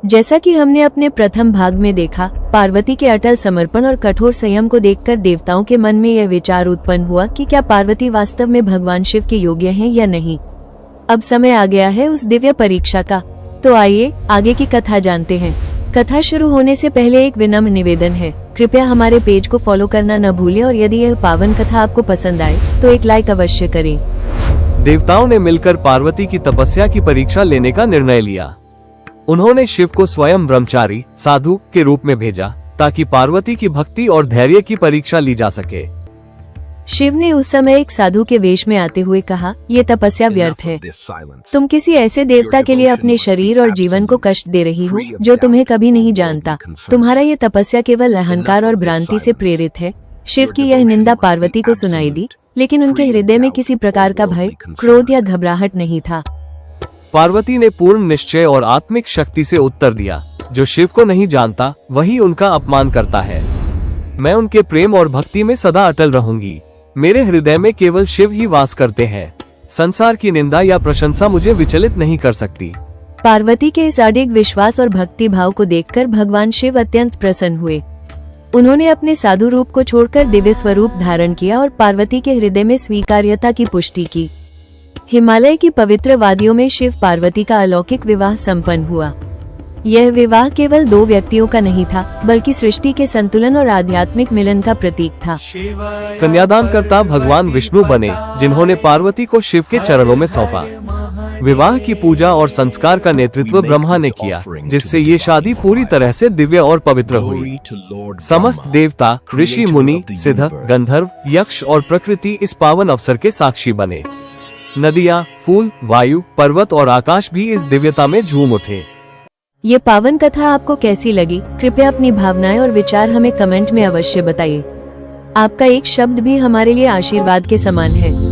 जैसा कि हमने अपने प्रथम भाग में देखा, पार्वती के अटल समर्पण और कठोर संयम को देखकर देवताओं के मन में यह विचार उत्पन्न हुआ कि क्या पार्वती वास्तव में भगवान शिव के योग्य हैं या नहीं। अब समय आ गया है उस दिव्य परीक्षा का। तो आइए आगे की कथा जानते हैं। कथा शुरू होने से पहले एक विनम्र निवेदन है, कृपया हमारे पेज को फॉलो करना न भूलें और यदि यह पावन कथा आपको पसंद आए तो एक लाइक अवश्य करें। देवताओं ने मिलकर पार्वती की तपस्या की परीक्षा लेने का निर्णय लिया। उन्होंने शिव को स्वयं ब्रह्मचारी साधु के रूप में भेजा ताकि पार्वती की भक्ति और धैर्य की परीक्षा ली जा सके। शिव ने उस समय एक साधु के वेश में आते हुए कहा, ये तपस्या व्यर्थ है। तुम किसी ऐसे देवता के लिए अपने शरीर और जीवन को कष्ट दे रही हो जो तुम्हें कभी नहीं जानता। तुम्हारा ये तपस्या केवल अहंकार और भ्रांति से प्रेरित है। शिव की यह निंदा पार्वती को सुनाई दी, लेकिन उनके हृदय में किसी प्रकार का भय, क्रोध या घबराहट नहीं था। पार्वती ने पूर्ण निश्चय और आत्मिक शक्ति से उत्तर दिया, जो शिव को नहीं जानता वही उनका अपमान करता है। मैं उनके प्रेम और भक्ति में सदा अटल रहूंगी। मेरे हृदय में केवल शिव ही वास करते हैं। संसार की निंदा या प्रशंसा मुझे विचलित नहीं कर सकती। पार्वती के इस अडिग विश्वास और भक्ति भाव को देखकर भगवान शिव अत्यंत प्रसन्न हुए। उन्होंने अपने साधु रूप को छोड़कर दिव्य स्वरूप धारण किया और पार्वती के हृदय में स्वीकार्यता की पुष्टि की। हिमालय की पवित्र वादियों में शिव पार्वती का अलौकिक विवाह संपन्न हुआ। यह विवाह केवल दो व्यक्तियों का नहीं था, बल्कि सृष्टि के संतुलन और आध्यात्मिक मिलन का प्रतीक था। कन्यादान करता भगवान विष्णु बने, जिन्होंने पार्वती को शिव के चरणों में सौंपा। विवाह की पूजा और संस्कार का नेतृत्व ब्रह्मा ने किया, जिससे ये शादी पूरी तरह से दिव्य और पवित्र हुई। समस्त देवता, ऋषि मुनि, सिद्ध, गंधर्व, यक्ष और प्रकृति इस पावन अवसर के साक्षी बने। नदियाँ, फूल, वायु, पर्वत और आकाश भी इस दिव्यता में झूम उठे। ये पावन कथा आपको कैसी लगी? कृपया अपनी भावनाएं और विचार हमें कमेंट में अवश्य बताइए। आपका एक शब्द भी हमारे लिए आशीर्वाद के समान है।